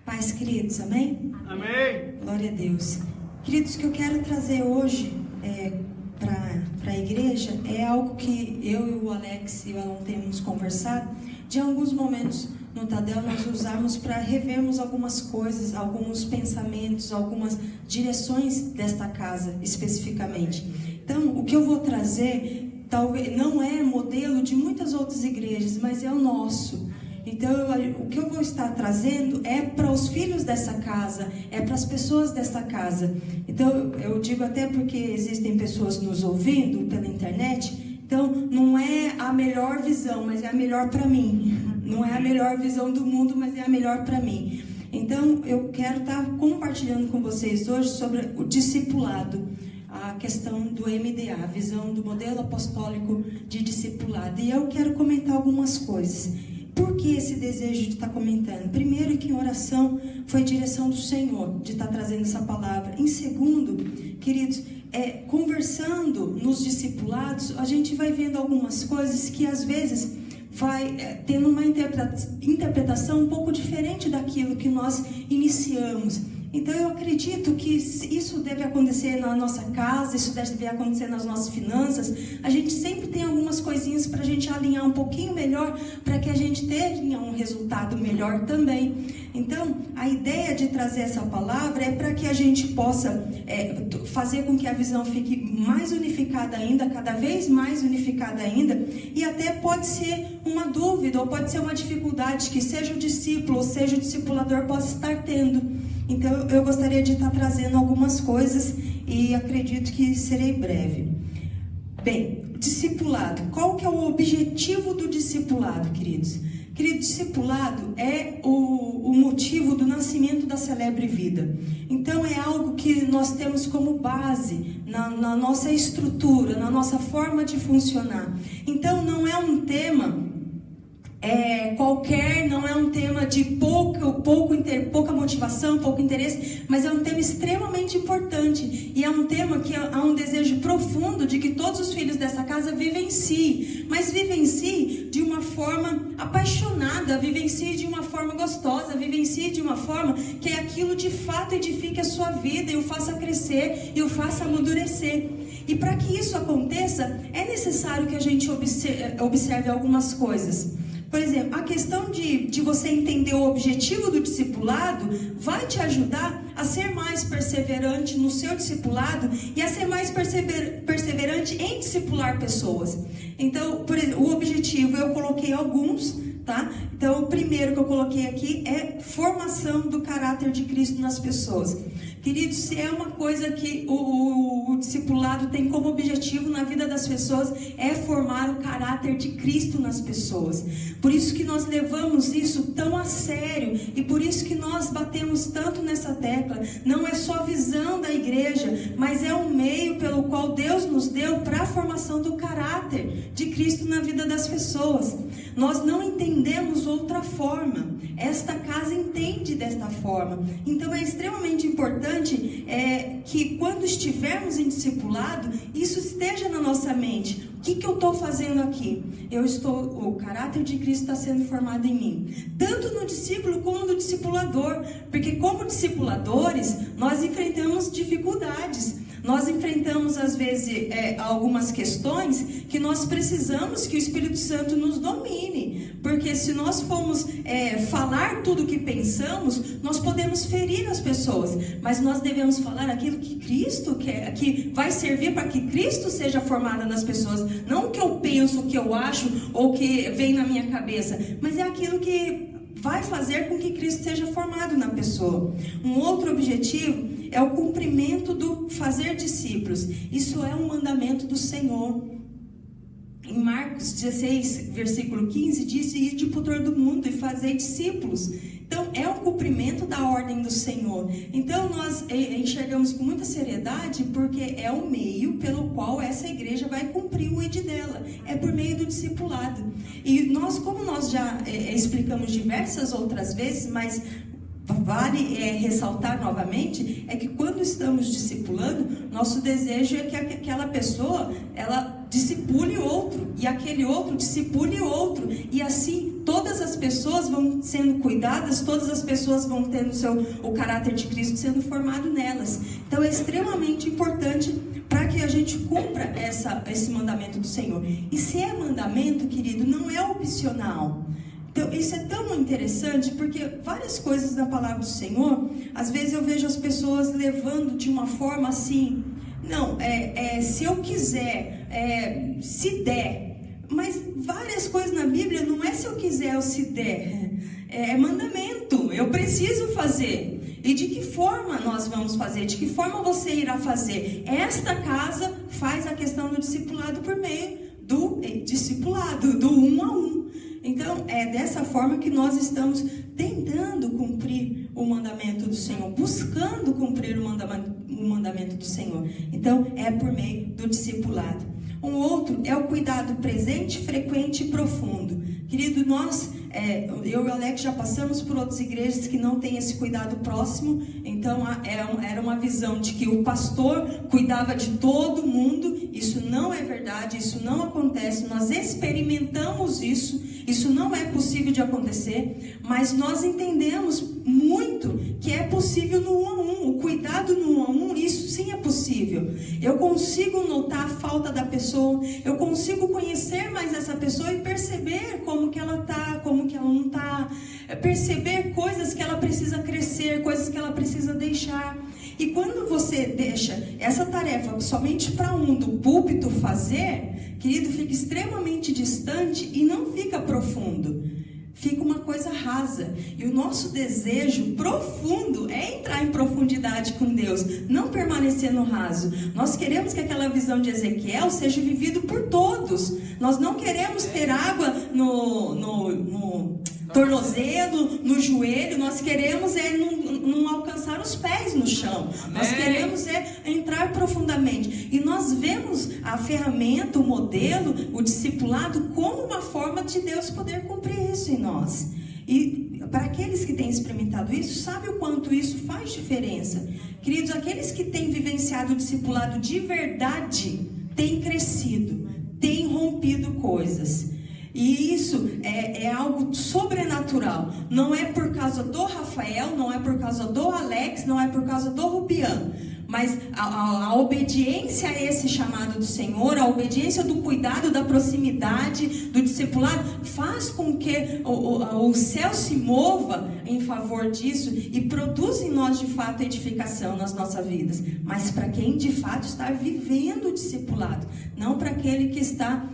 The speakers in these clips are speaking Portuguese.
Paz, queridos, amém? Amém. Glória a Deus. Queridos, o que eu quero trazer hoje para a igreja é algo que eu e o Alex e o Alan temos conversado. De alguns momentos no Tadel nós usamos para revermos algumas coisas, alguns pensamentos, algumas direções desta casa especificamente. Então, o que eu vou trazer talvez não é modelo de muitas outras igrejas, mas é o nosso. Então, o que eu vou estar trazendo é para os filhos dessa casa, é para as pessoas dessa casa. Então, eu digo até porque existem pessoas nos ouvindo pela internet, então não é a melhor visão, mas é a melhor para mim. Não é a melhor visão do mundo, mas é a melhor para mim. Então, eu quero estar compartilhando com vocês hoje sobre o discipulado, a questão do MDA, a visão do modelo apostólico de discipulado. E eu quero comentar algumas coisas. Por que esse desejo de estar comentando? Primeiro, que em oração foi direção do Senhor de estar trazendo essa palavra. Em segundo, queridos, conversando nos discipulados, a gente vai vendo algumas coisas que às vezes vai tendo uma interpretação um pouco diferente daquilo que nós iniciamos. Então eu acredito que isso deve acontecer na nossa casa, isso deve acontecer nas nossas finanças. A gente sempre tem algumas coisinhas para a gente alinhar um pouquinho melhor, para que a gente tenha um resultado melhor também. Então a ideia de trazer essa palavra é para que a gente possa fazer com que a visão fique mais unificada ainda, cada vez mais unificada ainda. E até pode ser uma dúvida ou pode ser uma dificuldade que seja o discípulo ou seja o discipulador possa estar tendo. Então eu gostaria de estar trazendo algumas coisas e acredito que serei breve. Bem, discipulado. Qual que é o objetivo do discipulado, queridos? Querido, discipulado é o motivo do nascimento da Celebre Vida. Então é algo que nós temos como base na nossa estrutura, na nossa forma de funcionar. Então não é um tema qualquer, não é um tema de pouca motivação, pouco interesse, mas é um tema extremamente importante e é um tema que há um desejo profundo de que todos os filhos dessa casa vivenciem, mas vivenciem de uma forma apaixonada, vivenciem de uma forma gostosa, vivenciem de uma forma que aquilo de fato edifique a sua vida e o faça crescer e o faça amadurecer. E para que isso aconteça, é necessário que a gente observe algumas coisas. Por exemplo, a questão de você entender o objetivo do discipulado vai te ajudar a ser mais perseverante no seu discipulado e a ser mais perseverante em discipular pessoas. Então, por exemplo, o objetivo eu coloquei alguns, tá? Então, o primeiro que eu coloquei aqui é formação do caráter de Cristo nas pessoas. Queridos, se é uma coisa que o discipulado tem como objetivo na vida das pessoas, é formar o caráter de Cristo nas pessoas. Por isso que nós levamos isso tão a sério e por isso que nós batemos tanto nessa tecla. Não é só a visão da igreja, mas é um meio pelo qual Deus nos deu para a formação do caráter de Cristo na vida das pessoas. Nós não entendemos outra forma. Esta casa entende desta forma. Então é extremamente importante que quando estivermos em discipulado, isso esteja na nossa mente. O que eu estou fazendo aqui? O caráter de Cristo está sendo formado em mim. Tanto no discípulo como no discipulador. Porque como discipuladores, nós enfrentamos dificuldades. Nós enfrentamos, às vezes, algumas questões que nós precisamos que o Espírito Santo nos domine. Porque se nós formos falar tudo o que pensamos, nós podemos ferir as pessoas. Mas nós devemos falar aquilo que Cristo quer, que vai servir para que Cristo seja formado nas pessoas. Não o que eu penso, o que eu acho, ou o que vem na minha cabeça. Mas é aquilo que vai fazer com que Cristo seja formado na pessoa. Um outro objetivo é o cumprimento do fazer discípulos. Isso é um mandamento do Senhor. Em Marcos 16, versículo 15, diz: ide por todo mundo e fazei discípulos. Então, é um cumprimento da ordem do Senhor. Então, nós enxergamos com muita seriedade, porque é o meio pelo qual essa igreja vai cumprir o ID dela. É por meio do discipulado. E nós, como nós já explicamos diversas outras vezes, mas vale ressaltar novamente, é que quando estamos discipulando, nosso desejo é que aquela pessoa, ela discipule outro, e aquele outro discipule outro, e assim todas as pessoas vão sendo cuidadas, todas as pessoas vão tendo o caráter de Cristo sendo formado nelas. Então é extremamente importante para que a gente cumpra esse mandamento do Senhor. E se é mandamento, querido, não é opcional. Então, isso é tão interessante, porque várias coisas da palavra do Senhor, às vezes eu vejo as pessoas levando de uma forma assim, não, se eu quiser, se der. Mas várias coisas na Bíblia não é se eu quiser ou se der, é mandamento, eu preciso fazer. E de que forma nós vamos fazer? De que forma você irá fazer? Esta casa faz a questão do discipulado por meio do discipulado, do 1 a 1. Então, é dessa forma que nós estamos tentando cumprir o mandamento do Senhor, buscando cumprir o mandamento do Senhor. Então, é por meio do discipulado. Um outro é o cuidado presente, frequente e profundo. Querido, nós, eu e o Alex já passamos por outras igrejas que não têm esse cuidado próximo. Então, era uma visão de que o pastor cuidava de todo mundo. Isso não é verdade, isso não acontece. Nós experimentamos isso. Isso não é possível de acontecer, mas nós entendemos muito que é possível no 1 a 1. O cuidado no 1 a 1, isso sim é possível. Eu consigo notar a falta da pessoa, eu consigo conhecer mais essa pessoa e perceber como que ela está, como que ela não está, perceber coisas que ela precisa crescer, coisas que ela precisa deixar. E quando você deixa essa tarefa somente para um do púlpito fazer, querido, fica extremamente distante e não fica profundo. Fica uma coisa rasa. E o nosso desejo profundo é entrar em profundidade com Deus, não permanecer no raso. Nós queremos que aquela visão de Ezequiel seja vivida por todos. Nós não queremos ter água no tornozelo, no joelho. Nós queremos não alcançar os pés no chão. Amém. Nós queremos entrar profundamente. E nós vemos a ferramenta, o modelo, o discipulado como uma forma de Deus poder cumprir isso em nós. E para aqueles que têm experimentado isso, sabe o quanto isso faz diferença? Queridos, aqueles que têm vivenciado o discipulado de verdade, têm crescido, têm rompido coisas. E isso é algo sobrenatural. Não é por causa do Rafael, não é por causa do Alex, não é por causa do Rubiano. Mas a obediência a esse chamado do Senhor, a obediência do cuidado, da proximidade, do discipulado, faz com que o céu se mova em favor disso e produz em nós de fato edificação nas nossas vidas. Mas para quem de fato está vivendo o discipulado, não para aquele que está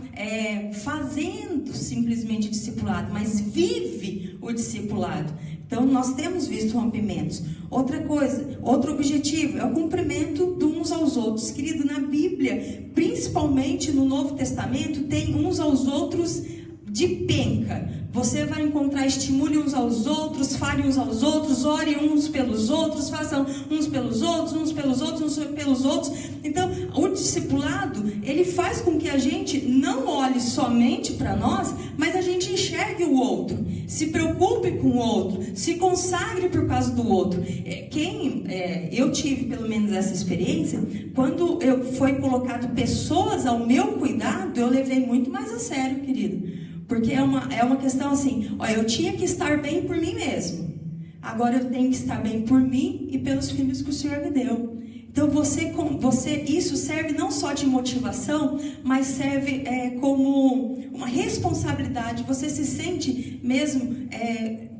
fazendo simplesmente discipulado, mas vive o discipulado. Então nós temos visto rompimentos. Outra coisa, outro objetivo é o cumprimento de uns aos outros. Querido, na Bíblia, principalmente no Novo Testamento, tem uns aos outros de penca. Você vai encontrar, estimule uns aos outros, fale uns aos outros, ore uns pelos outros, façam uns pelos outros, uns pelos outros, uns pelos outros. Então, o discipulado, ele faz com que a gente não olhe somente para nós, mas a gente enxergue o outro, se preocupe com o outro, se consagre por causa do outro. Eu tive pelo menos essa experiência, quando foi colocado pessoas ao meu cuidado, eu levei muito mais a sério, querido. Porque é uma questão assim, eu tinha que estar bem por mim mesmo. Agora eu tenho que estar bem por mim e pelos filhos que o Senhor me deu. Então isso serve não só de motivação, mas serve como uma responsabilidade. Você se sente mesmo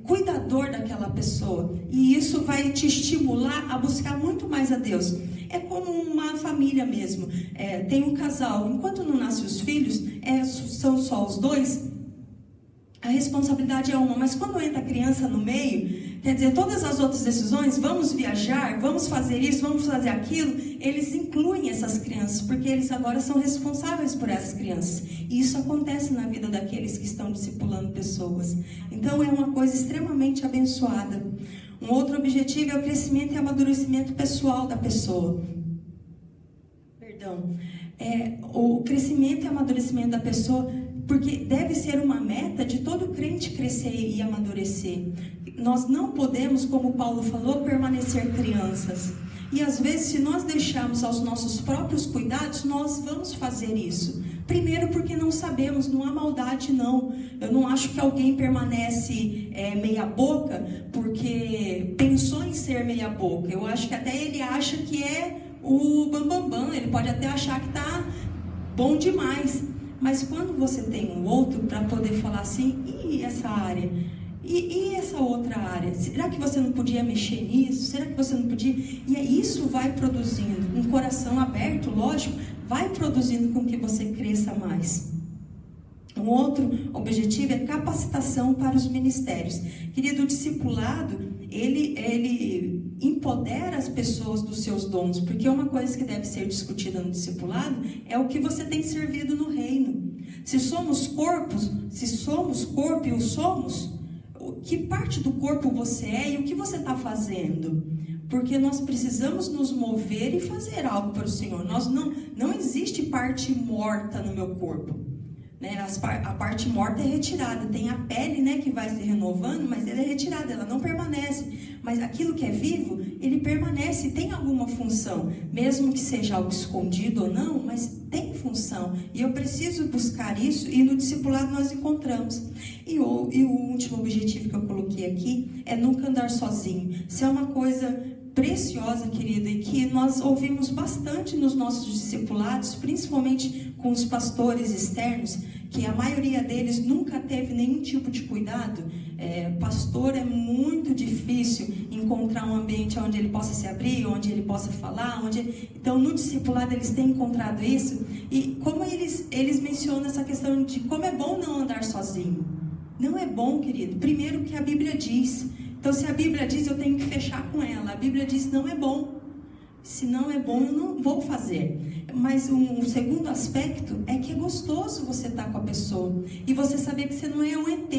cuidador daquela pessoa. E isso vai te estimular a buscar muito mais a Deus. É como uma família mesmo. Tem um casal, enquanto não nascem os filhos, são só os dois. A responsabilidade é uma, mas quando entra a criança no meio, quer dizer, todas as outras decisões, vamos viajar, vamos fazer isso, vamos fazer aquilo, eles incluem essas crianças, porque eles agora são responsáveis por essas crianças. E isso acontece na vida daqueles que estão discipulando pessoas. Então é uma coisa extremamente abençoada. Um outro objetivo é o crescimento e amadurecimento pessoal da pessoa. O crescimento e amadurecimento da pessoa, porque deve ser uma meta de todo crente crescer e amadurecer. Nós não podemos, como Paulo falou, permanecer crianças. E às vezes, se nós deixarmos aos nossos próprios cuidados, nós vamos fazer isso. Primeiro porque não sabemos, não há maldade não. Eu não acho que alguém permanece meia boca porque pensou em ser meia boca. Eu acho que até ele acha que é o bambambam, ele pode até achar que está bom demais. Mas quando você tem um outro para poder falar assim, e essa área? E essa outra área? Será que você não podia mexer nisso? Será que você não podia? E aí isso vai produzindo, um coração aberto, lógico, vai produzindo com que você cresça mais. Um outro objetivo é capacitação para os ministérios. Querido, o discipulado, ele empodera as pessoas dos seus dons, porque uma coisa que deve ser discutida no discipulado é o que você tem servido no reino. Se somos corpo e o somos, que parte do corpo você é e o que você está fazendo? Porque nós precisamos nos mover e fazer algo para o Senhor. Não existe parte morta no meu corpo, né? A parte morta é retirada. Tem a pele, né, que vai se renovando, mas ela é retirada, ela não permanece. Mas aquilo que é vivo, ele permanece, tem alguma função. Mesmo que seja algo escondido ou não, mas tem função. E eu preciso buscar isso, e no discipulado nós encontramos. E o último objetivo que eu coloquei aqui é nunca andar sozinho. Isso é uma coisa preciosa, querida, e que nós ouvimos bastante nos nossos discipulados, principalmente com os pastores externos, que a maioria deles nunca teve nenhum tipo de cuidado. Pastor é muito difícil encontrar um ambiente onde ele possa se abrir, onde ele possa falar, então no discipulado eles têm encontrado isso, e como eles mencionam essa questão de como é bom não andar sozinho. Não é bom, querido, primeiro que a Bíblia diz. Então, se a Bíblia diz, eu tenho que fechar com ela. A Bíblia diz, não é bom. Se não é bom, eu não vou fazer. Mas um segundo aspecto é que é gostoso você estar com a pessoa. E você saber que você não é um ET.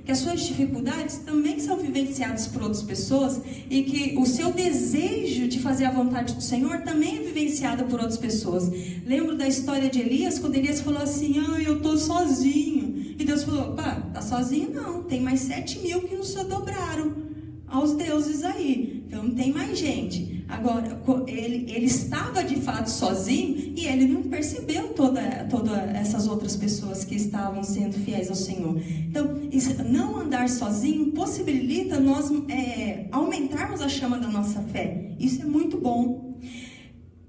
Que as suas dificuldades também são vivenciadas por outras pessoas. E que o seu desejo de fazer a vontade do Senhor também é vivenciado por outras pessoas. Lembro da história de Elias, quando Elias falou assim, eu estou sozinho. E Deus falou, tá sozinho não, tem mais 7.000 que não se dobraram aos deuses aí, então tem mais gente. Agora, ele estava de fato sozinho e ele não percebeu todas essas outras pessoas que estavam sendo fiéis ao Senhor. Então, não andar sozinho possibilita nós aumentarmos a chama da nossa fé. Isso é muito bom.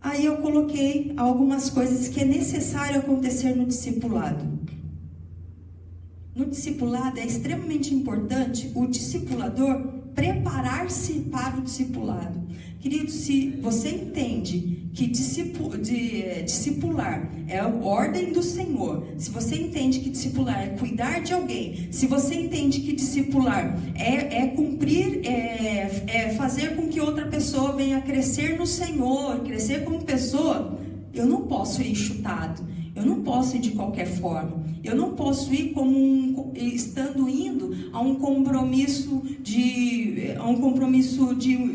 Aí eu coloquei algumas coisas que é necessário acontecer no discipulado. No discipulado é extremamente importante o discipulador preparar-se para o discipulado. Querido, se você entende que discipular é a ordem do Senhor, se você entende que discipular é cuidar de alguém, se você entende que discipular é cumprir, fazer com que outra pessoa venha crescer no Senhor, crescer como pessoa, eu não posso ir chutado, eu não posso ir de qualquer forma. Eu não posso ir estando indo a um compromisso de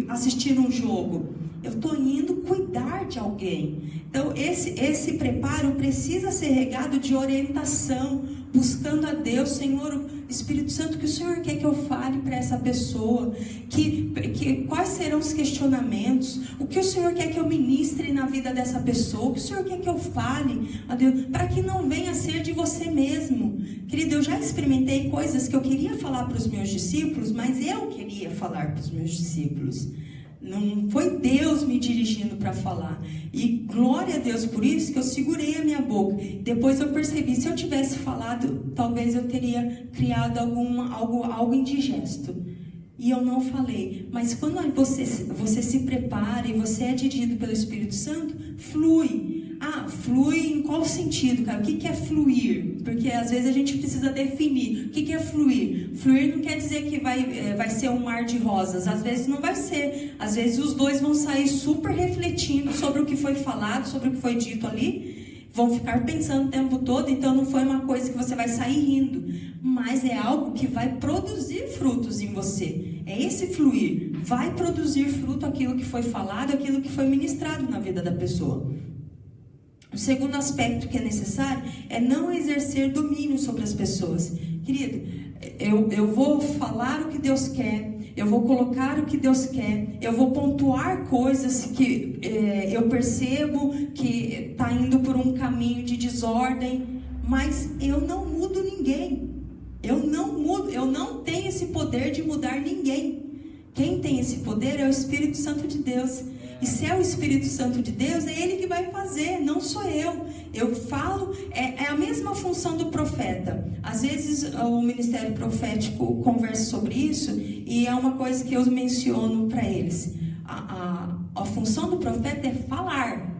assistir um jogo. Eu estou indo cuidar de alguém. Então, esse preparo precisa ser regado de orientação, buscando a Deus, Senhor, Espírito Santo, que o Senhor quer que eu fale para essa pessoa, quais serão os questionamentos, o que o Senhor quer que eu ministre na vida dessa pessoa, o que o Senhor quer que eu fale, a Deus, para que não venha a ser de você mesmo. Querido, eu já experimentei coisas que eu queria falar para os meus discípulos, mas eu queria falar para os meus discípulos. Não foi Deus me dirigindo para falar. E glória a Deus por isso que eu segurei a minha boca. Depois eu percebi, se eu tivesse falado, talvez eu teria criado algo indigesto. E eu não falei. Mas quando você se prepara e você é dirigido pelo Espírito Santo, flui. Flui em qual sentido, cara? O que é fluir? Porque às vezes a gente precisa definir. O que é fluir? Fluir não quer dizer que vai ser um mar de rosas. Às vezes não vai ser. Às vezes os dois vão sair super refletindo sobre o que foi falado, sobre o que foi dito ali. Vão ficar pensando o tempo todo. Então não foi uma coisa que você vai sair rindo. Mas é algo que vai produzir frutos em você. É esse fluir. Vai produzir fruto aquilo que foi falado, aquilo que foi ministrado na vida da pessoa. O segundo aspecto que é necessário é não exercer domínio sobre as pessoas. Querido, eu vou falar o que Deus quer, eu vou colocar o que Deus quer, eu vou pontuar coisas que eu percebo que está indo por um caminho de desordem, mas eu não mudo ninguém. Eu não mudo, eu não tenho esse poder de mudar ninguém. Quem tem esse poder é o Espírito Santo de Deus. E se é o Espírito Santo de Deus, é Ele que vai fazer, não sou eu. Eu falo, é a mesma função do profeta. Às vezes o ministério profético conversa sobre isso, e é uma coisa que eu menciono para eles. A função do profeta é falar.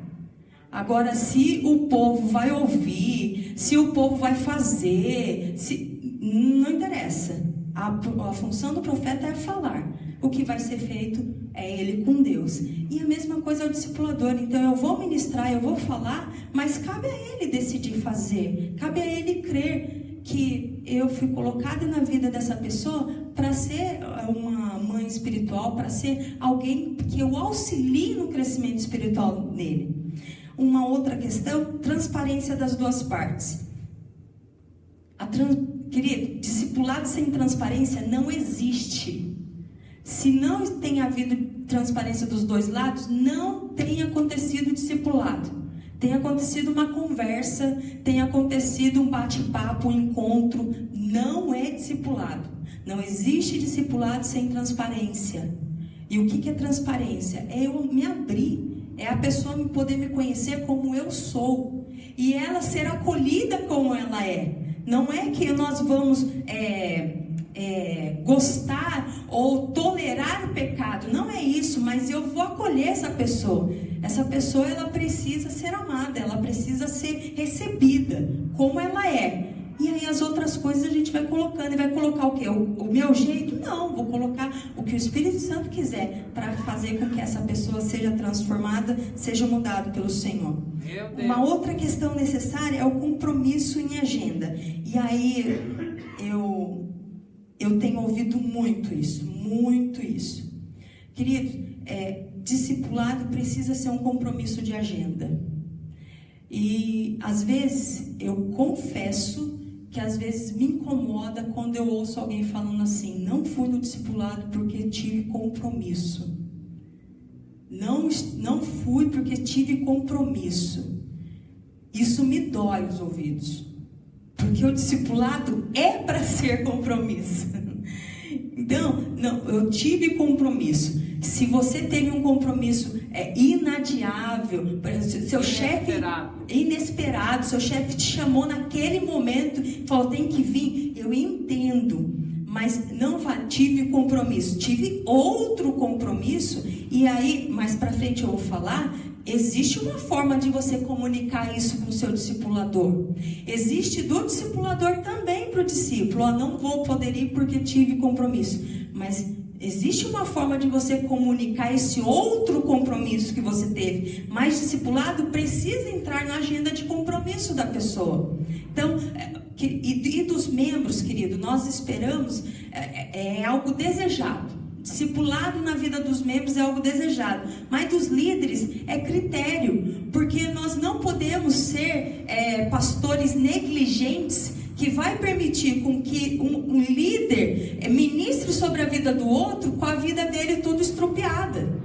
Agora, se o povo vai ouvir, se o povo vai fazer, não interessa. A função do profeta é falar. O que vai ser feito é ele com Deus. E a mesma coisa é o discipulador. Então eu vou ministrar, eu vou falar, mas cabe a ele decidir fazer. Cabe a ele crer que eu fui colocada na vida dessa pessoa para ser uma mãe espiritual, para ser alguém que eu auxilie no crescimento espiritual dele. Uma outra questão, transparência das duas partes. Querido, discipulado sem transparência não existe. Se não tem havido transparência dos dois lados, não tem acontecido discipulado. Tem acontecido uma conversa, tem acontecido um bate-papo, um encontro. Não é discipulado. Não existe discipulado sem transparência. E o que é transparência? É eu me abrir. É a pessoa poder me conhecer como eu sou. E ela ser acolhida como ela é. Não é que nós vamos gostar ou tolerar o pecado. Não é isso, mas eu vou acolher essa pessoa. Essa pessoa, ela precisa ser amada, ela precisa ser recebida como ela é. E aí as outras coisas a gente vai colocando. E vai colocar o quê? O meu jeito? Não, vou colocar o que o Espírito Santo quiser para fazer com que essa pessoa seja transformada, seja mudada pelo Senhor. Uma outra questão necessária é o compromisso em agenda. E aí eu tenho ouvido muito isso. Querido, discipulado precisa ser um compromisso de agenda. E às vezes eu confesso que às vezes me incomoda quando eu ouço alguém falando assim: não fui no discipulado porque tive compromisso. Não fui porque tive compromisso. Isso me dói os ouvidos. Porque o discipulado é para ser compromisso. Então, não, eu tive compromisso. Se você teve um compromisso inadiável, seu chefe inesperado, seu chefe te chamou naquele momento e falou: tem que vir, eu entendo, mas não tive compromisso, tive outro compromisso. E aí, mais pra frente eu vou falar, existe uma forma de você comunicar isso com o seu discipulador. Existe do discipulador também para o discípulo: não vou poder ir porque tive compromisso. Mas existe uma forma de você comunicar esse outro compromisso que você teve. Mas discipulado precisa entrar na agenda de compromisso da pessoa. Então, e dos membros, querido, nós esperamos, é algo desejado. Discipulado na vida dos membros é algo desejado, mas dos líderes é critério, porque nós não podemos ser pastores negligentes que vai permitir com que um líder ministre sobre a vida do outro com a vida dele toda estrupiada.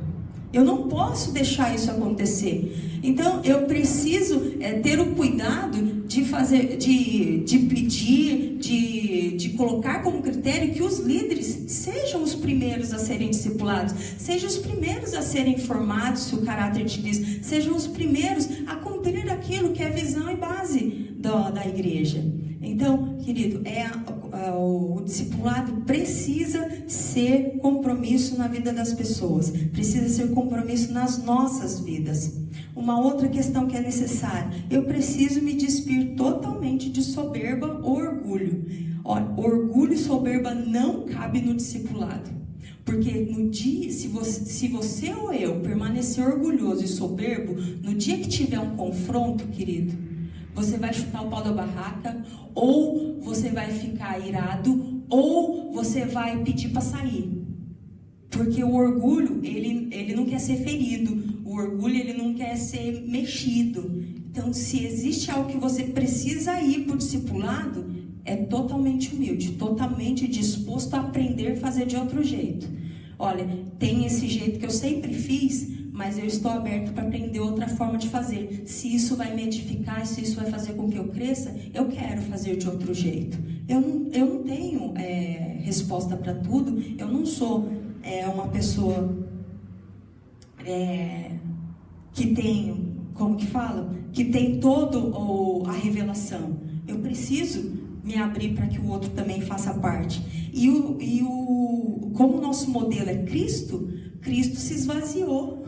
Eu não posso deixar isso acontecer. Então eu preciso ter o cuidado de fazer, de pedir, de colocar como critério que os líderes sejam os primeiros a serem discipulados, sejam os primeiros a serem formados se o caráter de Cristo, sejam os primeiros a cumprir aquilo que é a visão e base da igreja. Então, querido, o discipulado precisa ser compromisso na vida das pessoas, precisa ser compromisso nas nossas vidas. Uma outra questão que é necessária: eu preciso me despir totalmente de soberba ou orgulho. Olha, orgulho e soberba não cabe no discipulado. Porque no dia, se você ou eu permanecer orgulhoso e soberbo, no dia que tiver um confronto, querido, você vai chutar o pau da barraca, ou você vai ficar irado, ou você vai pedir para sair. Porque o orgulho, ele não quer ser ferido. O orgulho, ele não quer ser mexido. Então, se existe algo que você precisa ir para o discipulado, é totalmente humilde, totalmente disposto a aprender a fazer de outro jeito. Olha, tem esse jeito que eu sempre fiz, mas eu estou aberto para aprender outra forma de fazer. Se isso vai me edificar, se isso vai fazer com que eu cresça, eu quero fazer de outro jeito. Eu não tenho resposta para tudo, eu não sou uma pessoa que tem, como que fala? Que tem toda a revelação. Eu preciso me abrir para que o outro também faça parte. Como o nosso modelo é Cristo, Cristo se esvaziou.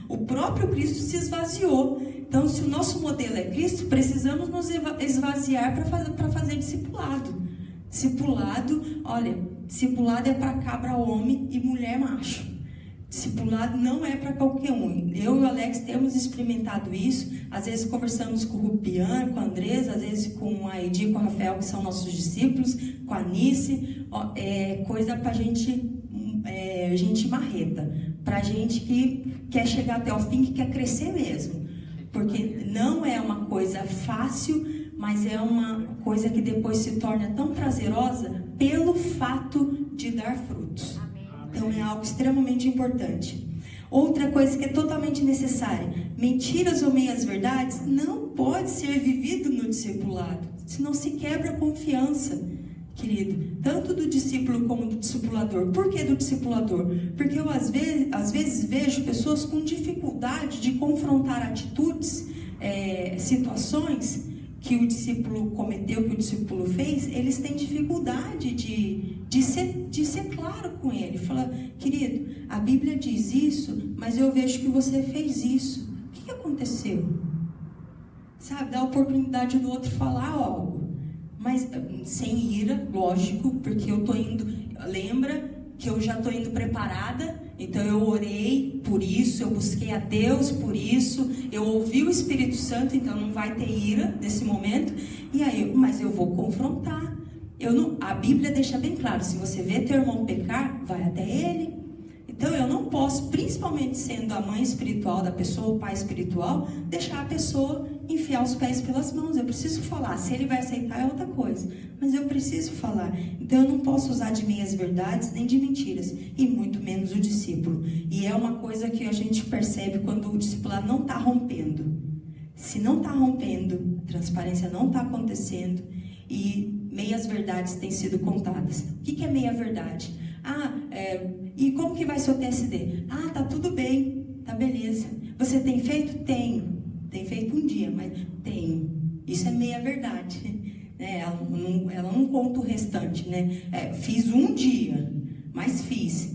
O próprio Cristo se esvaziou. Então, se o nosso modelo é Cristo, precisamos nos esvaziar para fazer discipulado. Discipulado, olha, discipulado é para cabra homem e mulher macho. Discipulado não é para qualquer um. Eu e o Alex temos experimentado isso. Às vezes conversamos com o Rupian, com a Andresa, às vezes com a Edi e com o Rafael, que são nossos discípulos, com a Nice. Coisa para gente marreta. Para gente que quer chegar até o fim, que quer crescer mesmo. Porque não é uma coisa fácil, mas é uma coisa que depois se torna tão prazerosa pelo fato de dar frutos. Então é algo extremamente importante. Outra coisa que é totalmente necessária: mentiras ou meias-verdades não pode ser vivido no discipulado, senão se quebra a confiança, querido, tanto do discípulo como do discipulador. Por que do discipulador? Porque eu às vezes vejo pessoas com dificuldade de confrontar atitudes, situações que o discípulo cometeu, que o discípulo fez. Eles têm dificuldade de ser claro com ele. Fala: querido, a Bíblia diz isso, mas eu vejo que você fez isso. O que aconteceu? Sabe, dá a oportunidade do outro falar algo. Mas sem ira, lógico, porque eu tô indo... Lembra que eu já tô indo preparada, então eu orei por isso, eu busquei a Deus por isso, eu ouvi o Espírito Santo, então não vai ter ira nesse momento. E aí, mas eu vou confrontar. A Bíblia deixa bem claro: se você vê teu irmão pecar, vai até ele. Então eu não posso, principalmente sendo a mãe espiritual da pessoa, o pai espiritual, deixar a pessoa enfiar os pés pelas mãos. Eu preciso falar. Se ele vai aceitar é outra coisa, mas eu preciso falar. Então eu não posso usar de meias verdades nem de mentiras, e muito menos o discípulo. E é uma coisa que a gente percebe quando o discipulado não está rompendo. Se não está rompendo, a transparência não está acontecendo e meias verdades têm sido contadas. O que é meia verdade? E como que vai ser o TSD? Tá tudo bem, tá beleza. Você tem feito? Tenho. Tem feito um dia, mas tenho. Isso é meia verdade. Ela não conta o restante, né? Fiz um dia, mas fiz.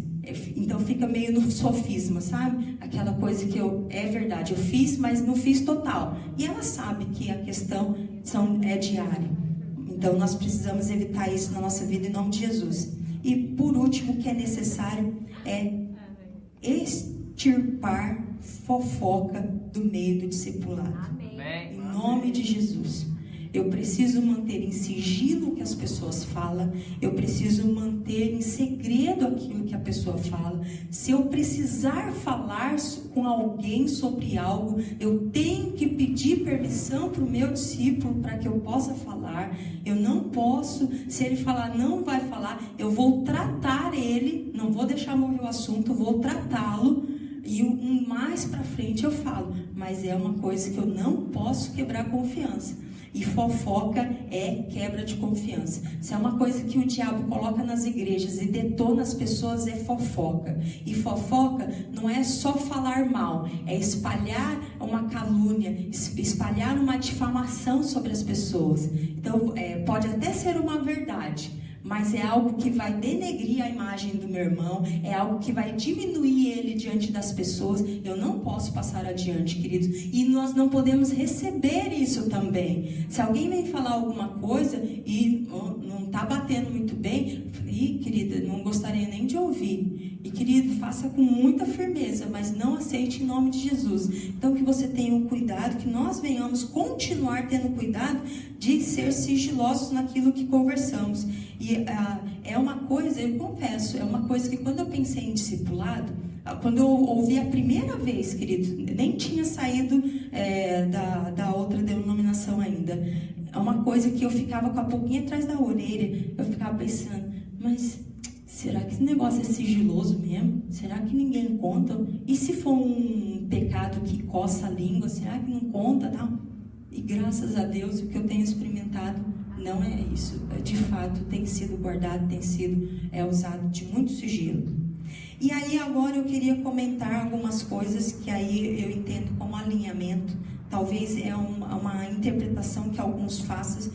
Então fica meio no sofisma, sabe? Aquela coisa que é verdade, eu fiz, mas não fiz total. E ela sabe que a questão é diária. Então nós precisamos evitar isso na nossa vida em nome de Jesus. E por último, o que é necessário é extirpar fofoca do meio do discipulado. Amém. Em nome de Jesus. Eu preciso manter em sigilo o que as pessoas falam. Eu preciso manter em segredo aquilo que a pessoa fala. Se eu precisar falar com alguém sobre algo, eu tenho que pedir permissão para o meu discípulo para que eu possa falar. Eu não posso, se ele falar não vai falar, eu vou tratar ele, não vou deixar morrer o assunto, eu vou tratá-lo. E mais para frente eu falo. Mas é uma coisa que eu não posso quebrar a confiança. E fofoca é quebra de confiança. Se é uma coisa que o diabo coloca nas igrejas e detona as pessoas, é fofoca. E fofoca não é só falar mal, é espalhar uma calúnia, espalhar uma difamação sobre as pessoas. Então, pode até ser uma verdade, mas é algo que vai denegrir a imagem do meu irmão, é algo que vai diminuir ele diante das pessoas. Eu não posso passar adiante, queridos, e nós não podemos receber isso também. Se alguém vem falar alguma coisa e não está batendo muito bem, querida, não gostaria nem de ouvir. E querido, faça com muita firmeza, mas não aceite em nome de Jesus. Então que você tenha um cuidado, que nós venhamos continuar tendo cuidado de ser sigilosos naquilo que conversamos. E é uma coisa, eu confesso, é uma coisa que quando eu pensei em discipulado, Quando eu ouvi a primeira vez, querido, nem tinha saído da outra denominação ainda. É uma coisa que eu ficava com a pulguinha atrás da orelha. Eu ficava pensando, mas será que esse negócio é sigiloso mesmo? Será que ninguém conta? E se for um pecado que coça a língua, será que não conta? Não. E graças a Deus, o que eu tenho experimentado não é isso. De fato, tem sido guardado, tem sido usado de muito sigilo. E aí agora eu queria comentar algumas coisas que aí eu entendo como alinhamento. Talvez é uma interpretação que alguns fazem,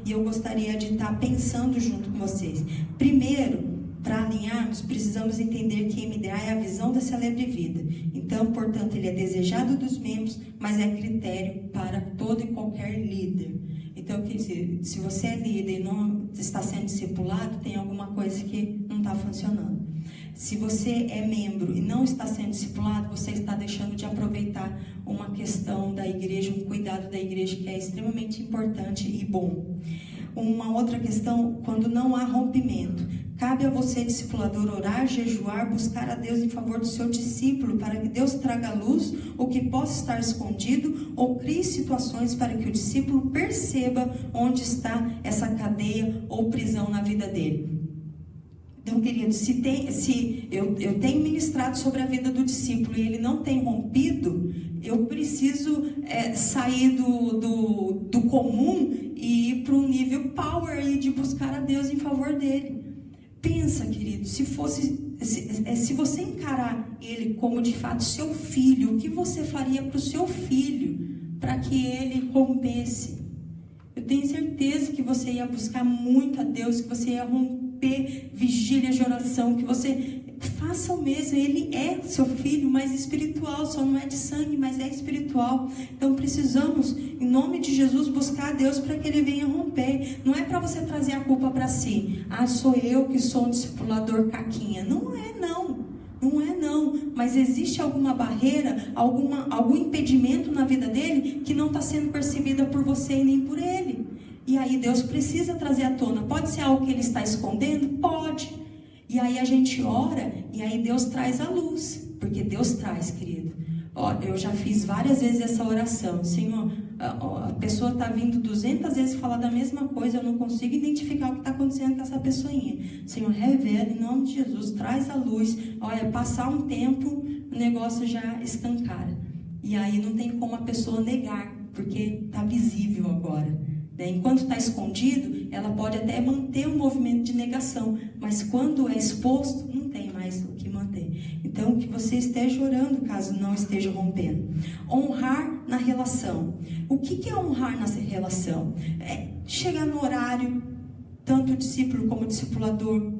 e eu gostaria de estar pensando junto com vocês. Primeiro, para alinharmos, precisamos entender que MDA é a visão da celebre vida. Então, portanto, ele é desejado dos membros, mas é critério para todo e qualquer líder. Então, quer dizer, se você é líder e não está sendo discipulado, tem alguma coisa que não está funcionando. Se você é membro e não está sendo discipulado, você está deixando de aproveitar uma questão da igreja, um cuidado da igreja que é extremamente importante e bom. Uma outra questão, quando não há rompimento, cabe a você, discipulador, orar, jejuar, buscar a Deus em favor do seu discípulo, para que Deus traga à luz o que possa estar escondido, ou crie situações para que o discípulo perceba onde está essa cadeia ou prisão na vida dele. Então, querido, se eu tenho ministrado sobre a vida do discípulo e ele não tem rompido, eu preciso sair do comum e ir para um nível power e de buscar a Deus em favor dele. Pensa, querido, se você encarar ele como de fato seu filho, o que você faria para o seu filho para que ele rompesse? Eu tenho certeza que você ia buscar muito a Deus, que você ia romper vigílias de oração, que você faça o mesmo. Ele é seu filho, mas espiritual, só não é de sangue, mas é espiritual. Então precisamos, em nome de Jesus, buscar a Deus para que ele venha romper. Não é para você trazer a culpa para si. Sou eu que sou um discipulador caquinha. Não é não, mas existe alguma barreira, algum impedimento na vida dele que não está sendo percebida por você e nem por ele. E aí Deus precisa trazer à tona. Pode ser algo que ele está escondendo? Pode. E aí a gente ora e aí Deus traz a luz. Porque Deus traz, querido. Eu já fiz várias vezes essa oração. Senhor, a pessoa está vindo 200 vezes falar da mesma coisa. Eu não consigo identificar o que está acontecendo com essa pessoinha. Senhor, revela em nome de Jesus. Traz a luz. Olha, passar um tempo, o negócio já escancara. E aí não tem como a pessoa negar. Porque está visível agora. Enquanto está escondido, ela pode até manter um movimento de negação, mas quando é exposto, não tem mais o que manter. Então, que você esteja orando, caso não esteja rompendo. Honrar na relação. O que é honrar na relação? É chegar no horário, tanto o discípulo como o discipulador.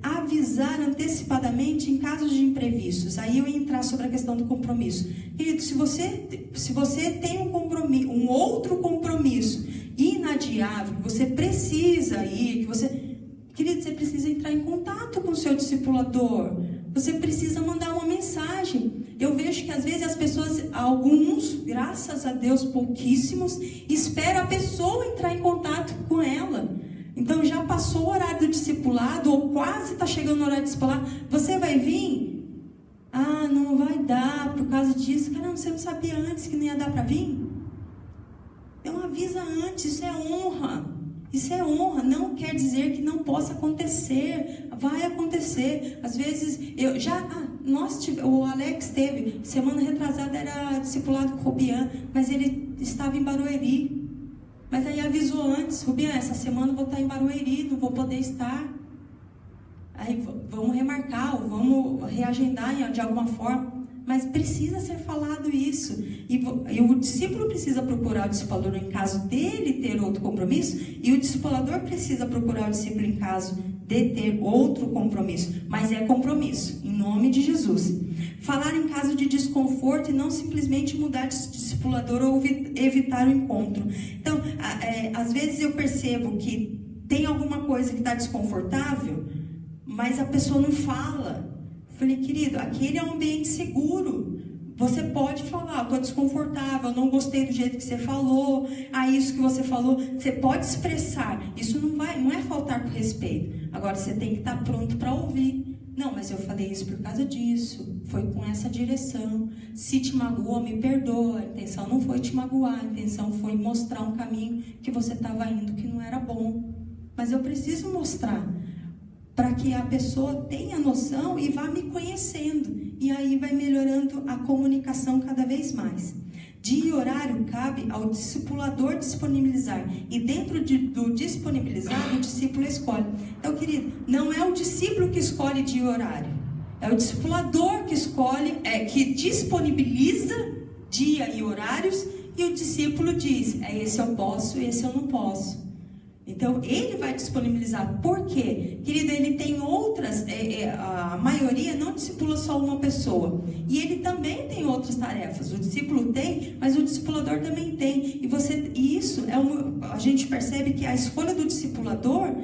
Avisar antecipadamente em casos de imprevistos. Aí eu ia entrar sobre a questão do compromisso. Querido, se você tem um outro compromisso inadiável, você precisa ir, querido, você precisa entrar em contato com o seu discipulador. Você precisa mandar uma mensagem. Eu vejo que às vezes as pessoas, alguns, graças a Deus, pouquíssimos, esperam a pessoa entrar em contato com ela. Então já passou o horário do discipulado, ou quase está chegando o horário do discipulado. Você vai vir? Não vai dar por causa disso. Caramba, você não sabia antes que não ia dar para vir? Então avisa antes, isso é honra. Isso é honra, não quer dizer que não possa acontecer. Vai acontecer. Às vezes, o Alex teve, semana retrasada era discipulado com o Rubian, mas ele estava em Barueri. Mas aí avisou antes, Rubian, essa semana eu vou estar em Barueri, não vou poder estar. Aí vamos remarcar, ou vamos reagendar de alguma forma. Mas precisa ser falado isso. E o discípulo precisa procurar o discipulador em caso dele ter outro compromisso. E o discipulador precisa procurar o discípulo em caso de ter outro compromisso. Mas é compromisso, em nome de Jesus. Falar em caso de desconforto e não simplesmente mudar de discipulador ou evitar o encontro. Então, às vezes eu percebo que tem alguma coisa que está desconfortável, mas a pessoa não fala. Falei, querido, aquele é um ambiente seguro. Você pode falar, estou desconfortável, não gostei do jeito que você falou, isso que você falou, você pode expressar. Isso não é faltar com respeito. Agora você tem que estar pronto para ouvir. Não, mas eu falei isso por causa disso, foi com essa direção. Se te magoou, me perdoa. A intenção não foi te magoar, a intenção foi mostrar um caminho que você estava indo que não era bom. Mas eu preciso mostrar para que a pessoa tenha noção e vá me conhecendo. E aí vai melhorando a comunicação cada vez mais. Dia e horário cabe ao discipulador disponibilizar. E dentro do disponibilizar, o discípulo escolhe. Então, querido, não é o discípulo que escolhe dia e horário. É o discipulador que escolhe, que disponibiliza dia e horários. E o discípulo diz, esse eu posso, esse eu não posso. Então, ele vai disponibilizar. Por quê? Querida, ele tem outras, a maioria não discipula só uma pessoa. E ele também tem outras tarefas. O discípulo tem, mas o discipulador também tem. E isso, a gente percebe que a escolha do discipulador,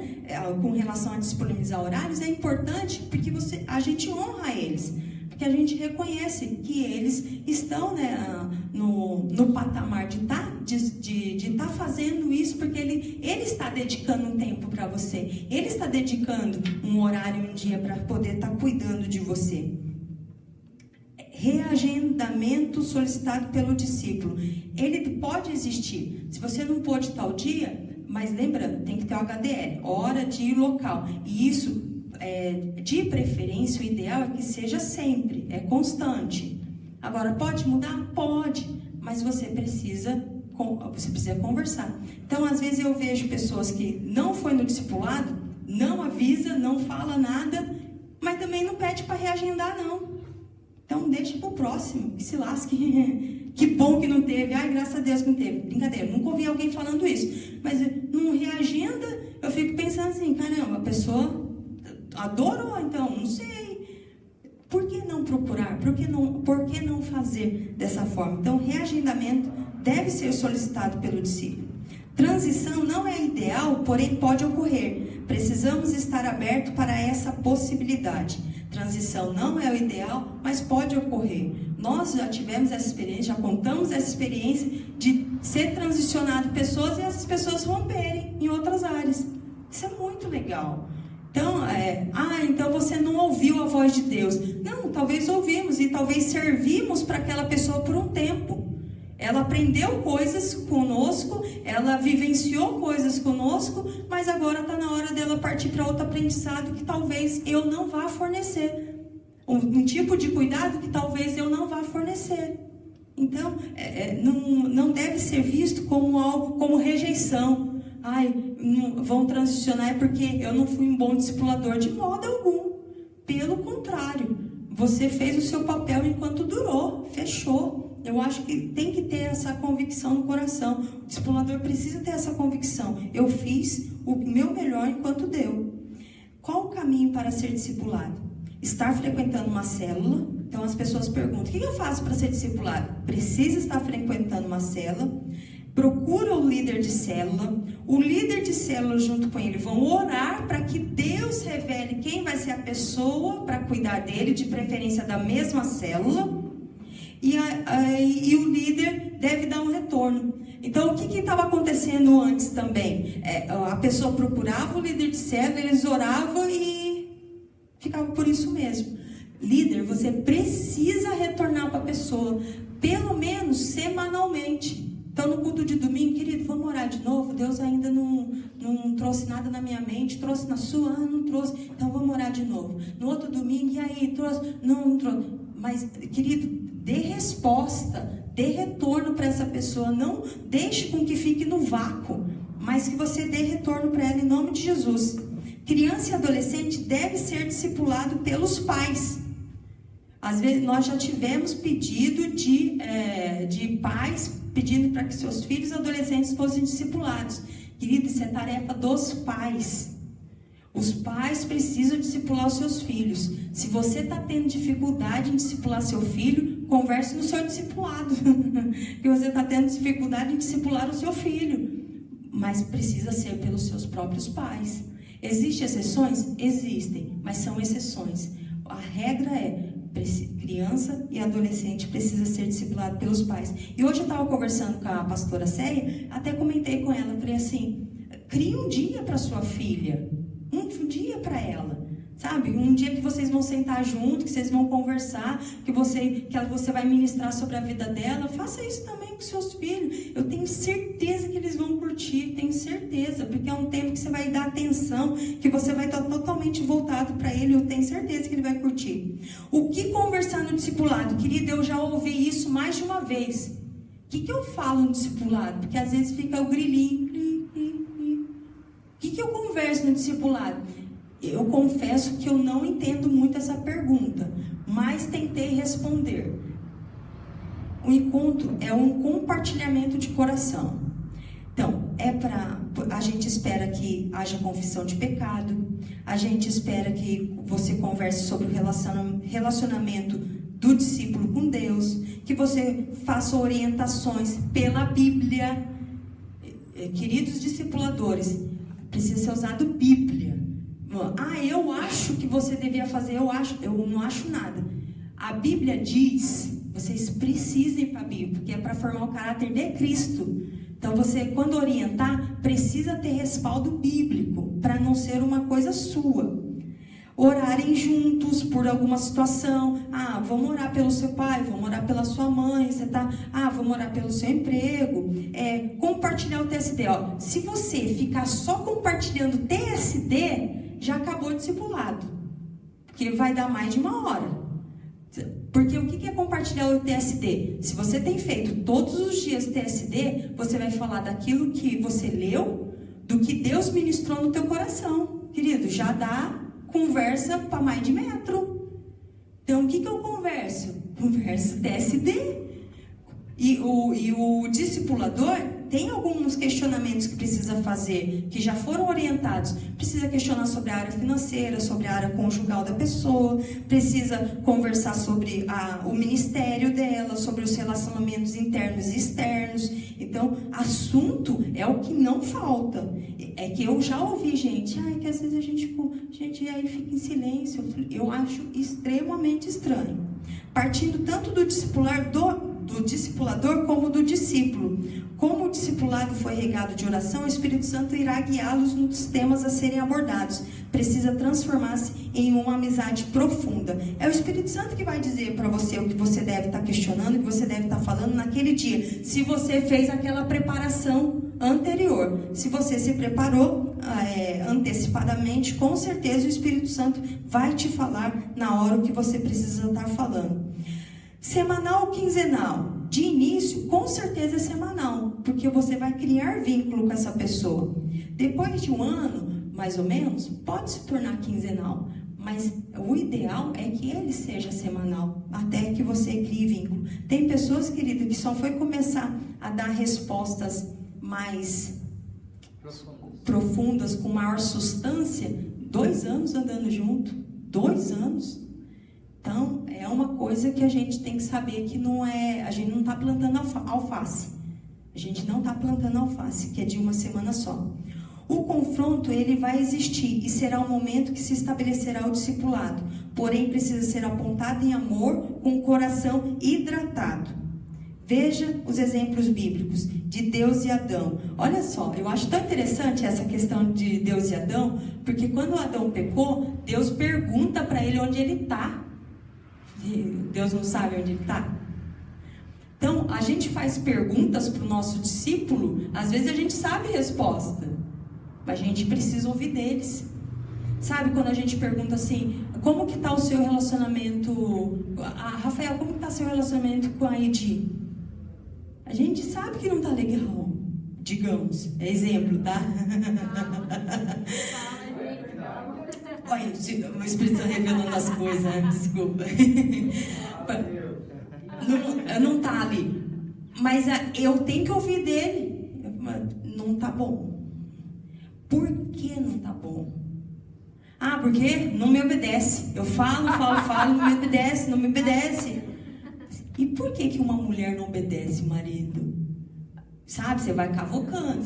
com relação a disponibilizar horários, é importante porque a gente honra eles. Porque a gente reconhece que eles estão, né, no patamar de estar fazendo isso, porque ele está dedicando um tempo para você. Ele está dedicando um horário, um dia para poder estar cuidando de você. Reagendamento solicitado pelo discípulo. Ele pode existir. Se você não pôde tal dia, mas lembrando, tem que ter o HDL, hora, dia e local. E isso, de preferência, o ideal é que seja sempre, constante. Agora, pode mudar? Pode, mas você precisa conversar. Então, às vezes eu vejo pessoas que não foi no discipulado, não avisa, não fala nada, mas também não pede para reagendar, não. Então, deixa para o próximo, que se lasque. Que bom que não teve, ai, graças a Deus que não teve. Brincadeira, nunca ouvi alguém falando isso. Mas não reagenda, eu fico pensando assim, caramba, a pessoa adorou, então, não sei. Por que não procurar? Por que não fazer dessa forma? Então, reagendamento deve ser solicitado pelo discípulo. Transição não é ideal, porém pode ocorrer. Precisamos estar abertos para essa possibilidade. Transição não é o ideal, mas pode ocorrer. Nós já tivemos essa experiência, já contamos essa experiência de ser transicionado pessoas e essas pessoas romperem em outras áreas. Isso é muito legal. Então, então você não ouviu a voz de Deus. Não, talvez ouvimos e talvez servimos para aquela pessoa por um tempo. Ela aprendeu coisas conosco, ela vivenciou coisas conosco, mas agora está na hora dela partir para outro aprendizado que talvez eu não vá fornecer. Um tipo de cuidado que talvez eu não vá fornecer. Então, não deve ser visto como algo, como rejeição. Vão transicionar é porque eu não fui um bom discipulador, de modo algum. Pelo contrário, você fez o seu papel enquanto durou, fechou. Eu acho que tem que ter essa convicção no coração. O discipulador precisa ter essa convicção. Eu fiz o meu melhor enquanto deu. Qual o caminho para ser discipulado? Estar frequentando uma célula. Então as pessoas perguntam, o que eu faço para ser discipulado? Precisa estar frequentando uma célula. Procura o líder de célula. O líder de célula junto com ele vão orar para que Deus revele quem vai ser a pessoa para cuidar dele, de preferência da mesma célula. E o líder deve dar um retorno. Então, o que estava acontecendo antes também? A pessoa procurava o líder de célula, eles oravam e ficava por isso mesmo. Líder, você precisa retornar para a pessoa, pelo menos semanalmente. Então, no culto de domingo, querido, vamos orar de novo? Deus ainda não trouxe nada na minha mente, trouxe na sua? Não trouxe. Então, vamos orar de novo. No outro domingo, e aí, trouxe? Não trouxe. Mas, querido, dê resposta, dê retorno para essa pessoa. Não deixe com que fique no vácuo, mas que você dê retorno para ela em nome de Jesus. Criança e adolescente deve ser discipulado pelos pais. Às vezes nós já tivemos pedido de pais pedindo para que seus filhos e adolescentes fossem discipulados. Querido, isso é tarefa dos pais. Os pais precisam discipular os seus filhos. Se você está tendo dificuldade em discipular seu filho, converse no seu discipulado. Que você está tendo dificuldade em discipular o seu filho. Mas precisa ser pelos seus próprios pais. Existem exceções? Existem, mas são exceções. A regra é, criança e adolescente precisa ser discipulado pelos pais. E hoje eu estava conversando com a pastora Céia, até comentei com ela, falei assim, crie um dia para sua filha. Um dia para ela. Sabe? Um dia que vocês vão sentar junto, que vocês vão conversar, que você vai ministrar sobre a vida dela, faça isso também com seus filhos. Eu tenho certeza que eles vão curtir, tenho certeza, porque é um tempo que você vai dar atenção, que você vai estar totalmente voltado para ele, eu tenho certeza que ele vai curtir. O que conversar no discipulado? Querida, eu já ouvi isso mais de uma vez. O que eu falo no discipulado? Porque às vezes fica o grilinho. O que eu converso no discipulado? Eu confesso que eu não entendo muito essa pergunta, mas tentei responder. O encontro é um compartilhamento de coração. Então, a gente espera que haja confissão de pecado, a gente espera que você converse sobre o relacionamento do discípulo com Deus, que você faça orientações pela Bíblia. Queridos discipuladores, precisa ser usado Bíblia. Eu acho que você devia fazer, eu não acho nada. A Bíblia diz, vocês precisam ir para a Bíblia, porque é para formar o caráter de Cristo. Então você, quando orientar, precisa ter respaldo bíblico, para não ser uma coisa sua. Orarem juntos por alguma situação. Vamos orar pelo seu pai, vamos orar pela sua mãe, vamos orar pelo seu emprego. Compartilhar o TSD. Se você ficar só compartilhando TSD, já acabou o discipulado, porque vai dar mais de 1 hora. Porque o que é compartilhar o TSD? Se você tem feito todos os dias TSD, você vai falar daquilo que você leu, do que Deus ministrou no teu coração. Querido, já dá conversa para mais de metro. Então, o que eu converso? Converso TSD. E o discipulador tem alguns questionamentos que precisa fazer, que já foram orientados. Precisa questionar sobre a área financeira, sobre a área conjugal da pessoa, precisa conversar sobre o ministério dela, sobre os relacionamentos internos e externos. Então, assunto é o que não falta. É que eu já ouvi gente, que às vezes a gente aí fica em silêncio. Eu acho extremamente estranho. Partindo tanto do discipulador como do discípulo. Como o discipulado foi regado de oração, o Espírito Santo irá guiá-los nos temas a serem abordados. Precisa transformar-se em uma amizade profunda. É o Espírito Santo que vai dizer para você o que você deve estar questionando, o que você deve estar falando naquele dia. Se você fez aquela preparação anterior. Se você se preparou antecipadamente, com certeza o Espírito Santo vai te falar na hora o que você precisa estar falando. Semanal ou quinzenal? De início, com certeza é semanal, porque você vai criar vínculo com essa pessoa. Depois de 1 ano, mais ou menos, pode se tornar quinzenal, mas o ideal é que ele seja semanal, até que você crie vínculo. Tem pessoas, querido, que só foi começar a dar respostas mais profundas, com maior substância, 2 anos andando junto, 2 anos. Então, é uma coisa que a gente tem que saber que a gente não está plantando alface. A gente não está plantando alface, que é de 1 semana só. O confronto, ele vai existir e será o momento que se estabelecerá o discipulado. Porém, precisa ser apontado em amor, com o coração hidratado. Veja os exemplos bíblicos de Deus e Adão. Olha só, eu acho tão interessante essa questão de Deus e Adão, porque quando Adão pecou, Deus pergunta para ele onde ele está. Deus não sabe onde ele está. Então, a gente faz perguntas para o nosso discípulo, às vezes a gente sabe a resposta, mas a gente precisa ouvir deles. Sabe, quando a gente pergunta assim, como que está o seu relacionamento, Rafael, como que está o seu relacionamento com a Edi? A gente sabe que não está legal, digamos, é exemplo, tá? Olha, o Espírito Santo revelando as coisas, desculpa. Não tá ali. Mas eu tenho que ouvir dele. Não tá bom. Por que não tá bom? Porque não me obedece. Eu falo, não me obedece. E por que uma mulher não obedece o marido? Sabe, você vai cavocando.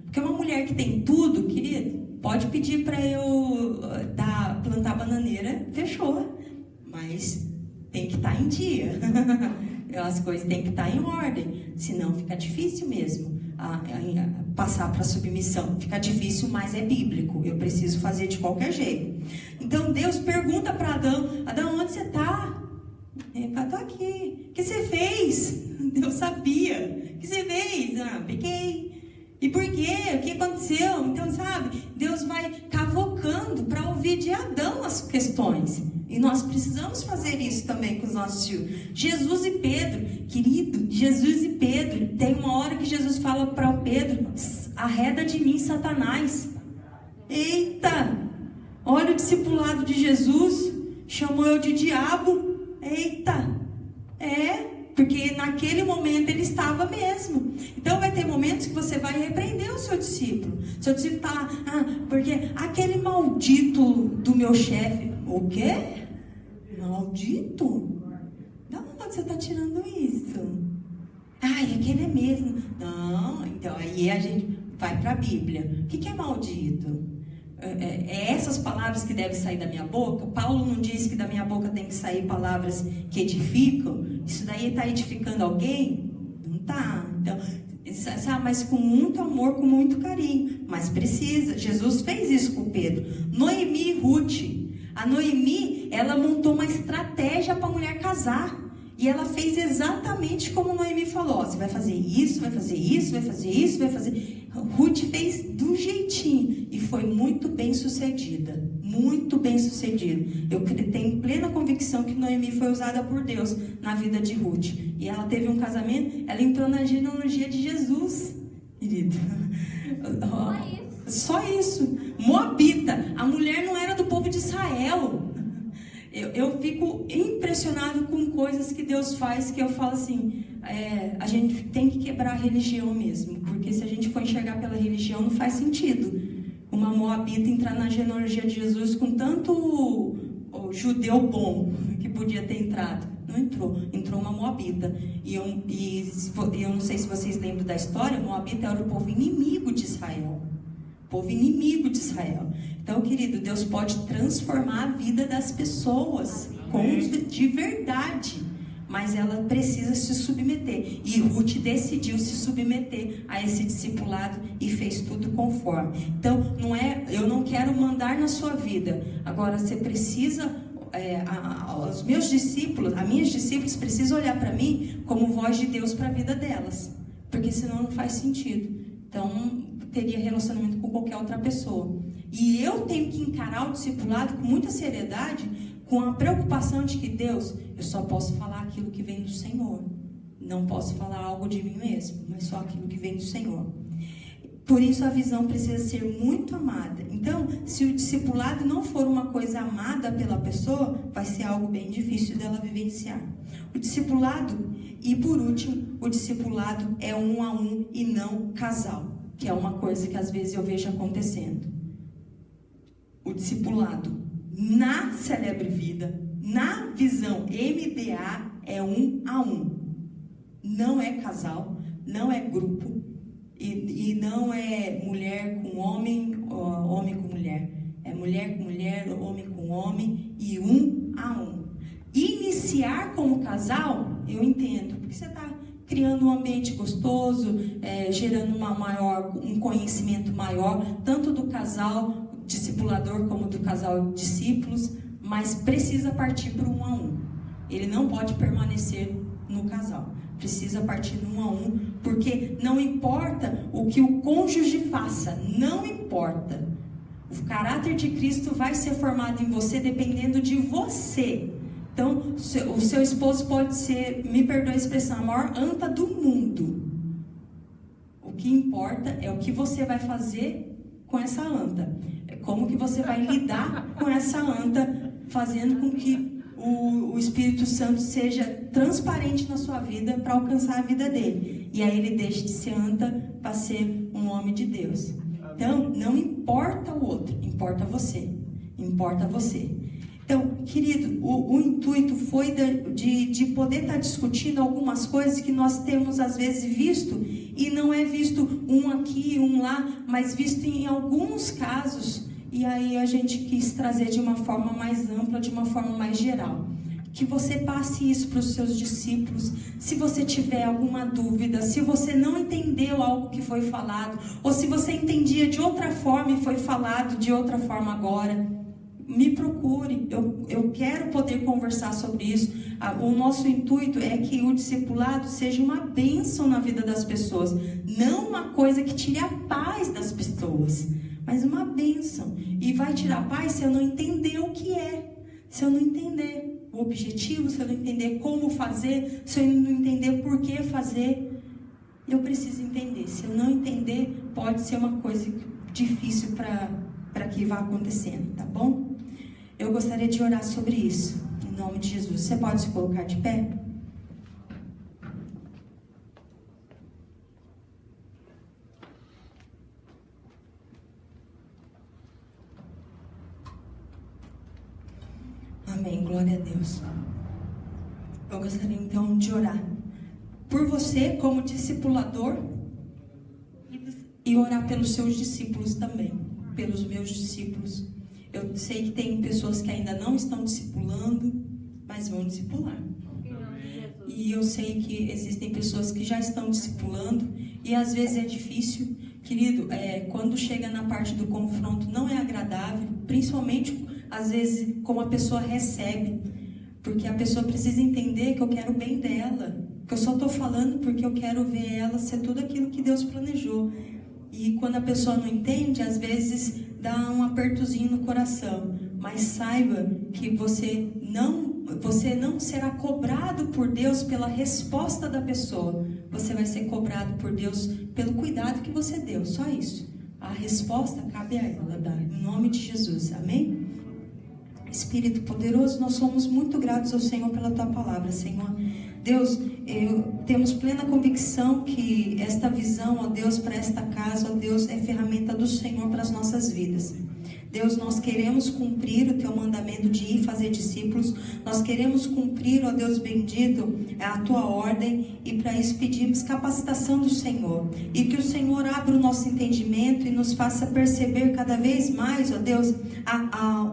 Porque uma mulher que tem tudo, querido, pode pedir para eu plantar bananeira, fechou. Mas tem que estar em dia. As coisas têm que estar em ordem. Senão fica difícil mesmo. passar para a submissão. Fica difícil, mas é bíblico. Eu preciso fazer de qualquer jeito. Então Deus pergunta para Adão: Adão, onde você está? Ele fala: estou aqui. O que você fez? Deus sabia. O que você fez? Ah, peguei. E por quê? O que aconteceu? Então, sabe, Deus vai cavocando para ouvir de Adão as questões. E nós precisamos fazer isso também com os nossos filhos. Jesus e Pedro, querido, Jesus e Pedro, tem uma hora que Jesus fala para o Pedro: arreda de mim, Satanás. Eita! Olha o discipulado de Jesus, chamou eu de diabo. Eita! Porque naquele momento ele estava mesmo. Então vai ter momentos que você vai repreender o seu discípulo. Seu discípulo está lá: porque aquele maldito do meu chefe. O quê? Maldito? Da onde você está tirando isso? Aquele é mesmo. Não, então aí a gente vai para a Bíblia. O que é maldito? É essas palavras que devem sair da minha boca? Paulo não diz que da minha boca tem que sair palavras que edificam? Isso daí está edificando alguém? Não está. Então, mas com muito amor, com muito carinho. Mas precisa. Jesus fez isso com Pedro. Noemi e Ruth. A Noemi, ela montou uma estratégia para a mulher casar. E ela fez exatamente como Noemi falou: você vai fazer isso, vai fazer isso, vai fazer isso, vai fazer... Ruth fez do jeitinho e foi muito bem sucedida. Muito bem sucedida. Eu tenho plena convicção que Noemi foi usada por Deus na vida de Ruth. E ela teve um casamento, ela entrou na genealogia de Jesus, querido. Só isso. Moabita, a mulher não era do povo de Israel. Eu fico impressionado com coisas que Deus faz, que eu falo assim: a gente tem que quebrar a religião mesmo, porque se a gente for enxergar pela religião, não faz sentido uma moabita entrar na genealogia de Jesus com tanto judeu bom que podia ter entrado. Não entrou uma moabita. E eu não sei se vocês lembram da história. Moabita era o povo inimigo de Israel. Povo inimigo de Israel. Então, querido, Deus pode transformar a vida das pessoas de verdade, mas ela precisa se submeter. E Ruth decidiu se submeter a esse discipulado e fez tudo conforme. Então, eu não quero mandar na sua vida. Agora, você precisa, os meus discípulos, as minhas discípulas precisam olhar para mim como voz de Deus para a vida delas, porque senão não faz sentido. Então, teria relacionamento com qualquer outra pessoa. E eu tenho que encarar o discipulado com muita seriedade, com a preocupação de que Deus, eu só posso falar aquilo que vem do Senhor. Não posso falar algo de mim mesmo, mas só aquilo que vem do Senhor. Por isso a visão precisa ser muito amada. Então, se o discipulado não for uma coisa amada pela pessoa, vai ser algo bem difícil dela vivenciar. O discipulado, e por último, o discipulado é 1 a 1 e não casal, que é uma coisa que às vezes eu vejo acontecendo. O discipulado na Celebre Vida, na visão MDA, é 1 a 1. Não é casal, não é grupo, e não é mulher com homem, homem com mulher. É mulher com mulher, homem com homem, e 1 a 1. Iniciar como casal, eu entendo, porque você está criando um ambiente gostoso, gerando um conhecimento maior, tanto do casal discipulador como do casal discípulos, mas precisa partir para 1 a 1. Ele não pode permanecer no casal, precisa partir do 1 a 1, porque não importa o que o cônjuge faça, não importa. O caráter de Cristo vai ser formado em você dependendo de você. Então, o seu esposo pode ser, me perdoe a expressão, a maior anta do mundo. O que importa é o que você vai fazer com essa anta. É como que você vai lidar com essa anta, fazendo com que o Espírito Santo seja transparente na sua vida para alcançar a vida dele. E aí ele deixa de ser anta para ser um homem de Deus. Então, não importa o outro, importa você. Importa você. Então, querido, o intuito foi de poder estar discutindo algumas coisas que nós temos às vezes visto, e não é visto um aqui, um lá, mas visto em alguns casos, e aí a gente quis trazer de uma forma mais ampla, de uma forma mais geral. que você passe isso para os seus discípulos. Se você tiver alguma dúvida, se você não entendeu algo que foi falado, ou se você entendia de outra forma e foi falado de outra forma agora, me procure. Eu quero poder conversar sobre isso. O nosso intuito é que o discipulado seja uma bênção na vida das pessoas, não uma coisa que tire a paz das pessoas, mas uma bênção. E vai tirar a paz se eu não entender o que é, se eu não entender o objetivo, se eu não entender como fazer, se eu não entender por que fazer. Eu preciso entender. Se eu não entender, pode ser uma coisa difícil para que vá acontecendo, tá bom? Eu gostaria de orar sobre isso, em nome de Jesus. Você pode se colocar de pé? Amém, glória a Deus. Eu gostaria então de orar por você como discipulador e orar pelos seus discípulos também, pelos meus discípulos. Eu sei que tem pessoas que ainda não estão discipulando, mas vão discipular. E eu sei que existem pessoas que já estão discipulando e às vezes é difícil. Querido, quando chega na parte do confronto não é agradável, principalmente às vezes como a pessoa recebe, porque a pessoa precisa entender que eu quero o bem dela, que eu só estou falando porque eu quero ver ela ser tudo aquilo que Deus planejou. E quando a pessoa não entende, às vezes dá um apertozinho no coração, mas saiba que você não será cobrado por Deus pela resposta da pessoa, você vai ser cobrado por Deus pelo cuidado que você deu, só isso. A resposta cabe a ela dar, em nome de Jesus, amém? Espírito poderoso, nós somos muito gratos ao Senhor pela Tua palavra, Senhor. Deus, temos plena convicção que esta visão, ó Deus, para esta casa, ó Deus, é ferramenta do Senhor para as nossas vidas. Deus, nós queremos cumprir o Teu mandamento de ir fazer discípulos. Nós queremos cumprir, ó Deus bendito, a Tua ordem. E para isso pedimos capacitação do Senhor. E que o Senhor abra o nosso entendimento e nos faça perceber cada vez mais, ó Deus,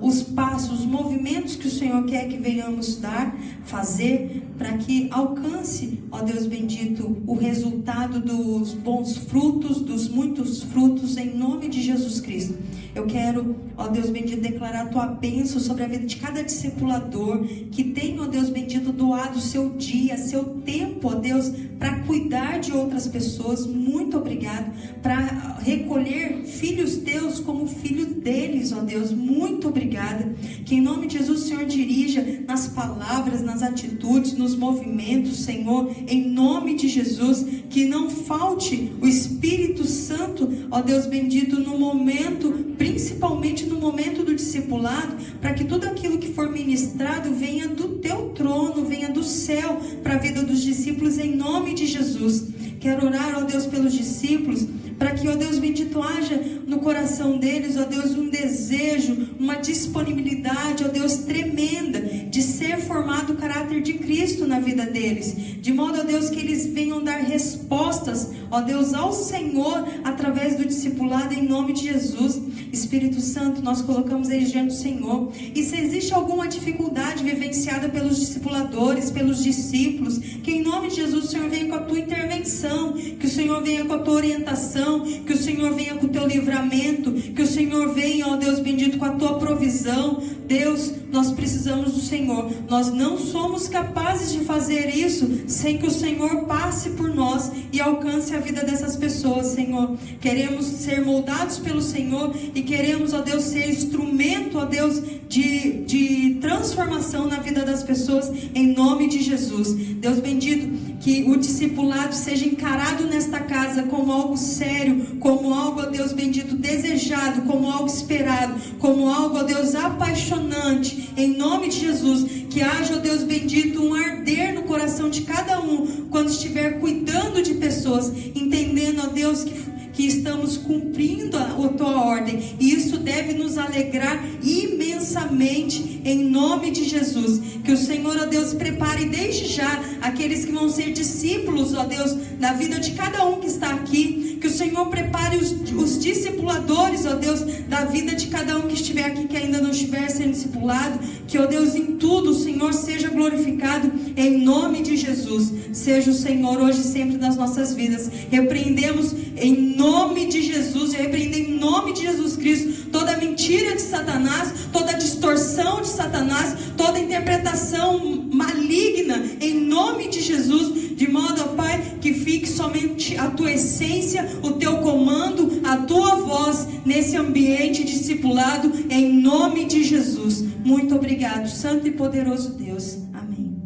os passos, os movimentos que o Senhor quer que venhamos dar, fazer, para que alcance, ó Deus bendito, o resultado dos bons frutos, dos muitos frutos, em nome de Jesus Cristo. Eu quero, ó Deus bendito, declarar a Tua bênção sobre a vida de cada discipulador que tem, ó Deus bendito, doado o seu dia, seu tempo, ó Deus, para cuidar de outras pessoas. Muito obrigado. Para recolher filhos Teus como filhos deles, ó Deus. Muito obrigada. Que em nome de Jesus o Senhor dirija nas palavras, nas atitudes, nos movimentos, Senhor, em nome de Jesus. Que não falte o Espírito Santo, ó Deus bendito, no momento, principalmente no momento do discipulado, para que tudo aquilo que for ministrado venha do Teu trono, venha do céu para a vida dos discípulos, em nome de Jesus. Quero orar, ó Deus, pelos discípulos, para que, ó Deus bendito, haja no coração deles, ó Deus, um desejo, uma disponibilidade, ó Deus, tremenda, de ser formado o caráter de Cristo na vida deles, de modo, ó Deus, que eles venham dar respostas, ó Deus, ao Senhor, através do discipulado, em nome de Jesus. Espírito Santo, nós colocamos eles diante do Senhor. E se existe alguma dificuldade vivenciada pelos discipuladores, pelos discípulos, que em nome de Jesus o Senhor venha com a Tua intervenção, que o Senhor venha com a Tua orientação, que o Senhor venha com o Teu livramento, que o Senhor venha, ó Deus bendito, com a Tua provisão. Deus, nós precisamos do Senhor. Nós não somos capazes de fazer isso sem que o Senhor passe por nós e alcance a vida dessas pessoas, Senhor. Queremos ser moldados pelo Senhor e queremos, ó Deus, ser instrumento, ó Deus, de transformação na vida das pessoas, em nome de Jesus. Deus bendito, que o discipulado seja encarado nesta casa como algo sério, como algo, ó Deus bendito, desejado, como algo esperado, como algo, ó Deus, apaixonante, em nome de Jesus. Que haja, ó Deus bendito, um arder no coração de cada um, quando estiver cuidando de pessoas, entendendo, ó Deus, que estamos cumprindo a Tua ordem, e isso deve nos alegrar imensamente, em nome de Jesus. Que o Senhor, ó Deus, prepare desde já aqueles que vão ser discípulos, ó Deus, na vida de cada um que está aqui. Que o Senhor prepare os discipuladores, ó Deus, da vida de cada um que estiver aqui, que ainda não estiver sendo discipulado. Que, ó Deus, em tudo o Senhor Senhor seja glorificado em nome de Jesus. Seja o Senhor hoje e sempre nas nossas vidas. Repreendemos em nome de Jesus, eu repreendo em nome de Jesus Cristo toda mentira de Satanás, toda distorção de Satanás, toda interpretação maligna em nome de Jesus, de modo, ó Pai, que fique somente a tua essência, o teu comando, a tua voz nesse ambiente discipulado em nome de Jesus. Muito obrigado, Santo e poderoso Deus. Amém.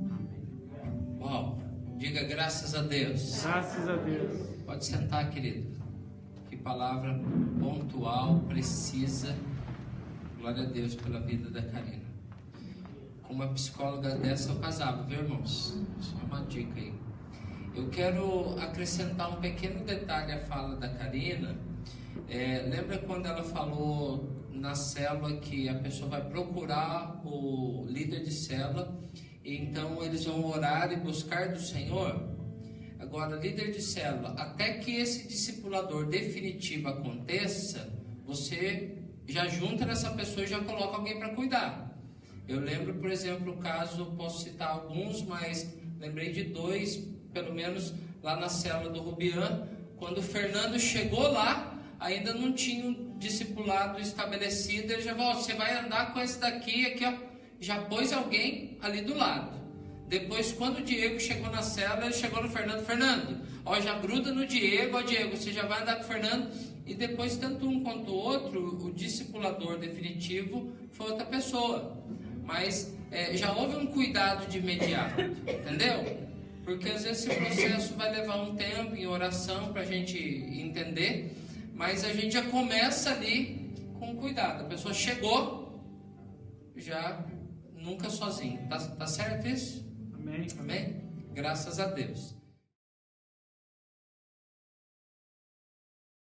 Uau, diga graças a Deus. Graças a Deus. Pode sentar, querido. Que palavra pontual, precisa. Glória a Deus pela vida da Karina. Com uma psicóloga dessa eu casava, viu, irmãos? Só uma dica aí. Eu quero acrescentar um pequeno detalhe à fala da Karina. Lembra quando ela falou na célula que a pessoa vai procurar o líder de célula, e então eles vão orar e buscar do Senhor? Agora, líder de célula, até que esse discipulador definitivo aconteça, você já junta nessa pessoa e já coloca alguém para cuidar. Eu lembro, por exemplo, o caso, posso citar alguns, mas lembrei de dois, pelo menos lá na célula do Rubian, quando o Fernando chegou lá, ainda não tinha um discipulado estabelecido, ele já falou, você vai andar com esse daqui, aqui, ó, já pôs alguém ali do lado. Depois, quando o Diego chegou na célula, ele chegou no Fernando, ó, já gruda no Diego, ó, Diego, você já vai andar com o Fernando. E depois, tanto um quanto o outro, o discipulador definitivo foi outra pessoa. Mas já houve um cuidado de imediato, entendeu? Porque às vezes esse processo vai levar um tempo em oração para a gente entender, mas a gente já começa ali com cuidado. A pessoa chegou, já nunca sozinho. Tá certo isso? Amém. Amém? Graças a Deus.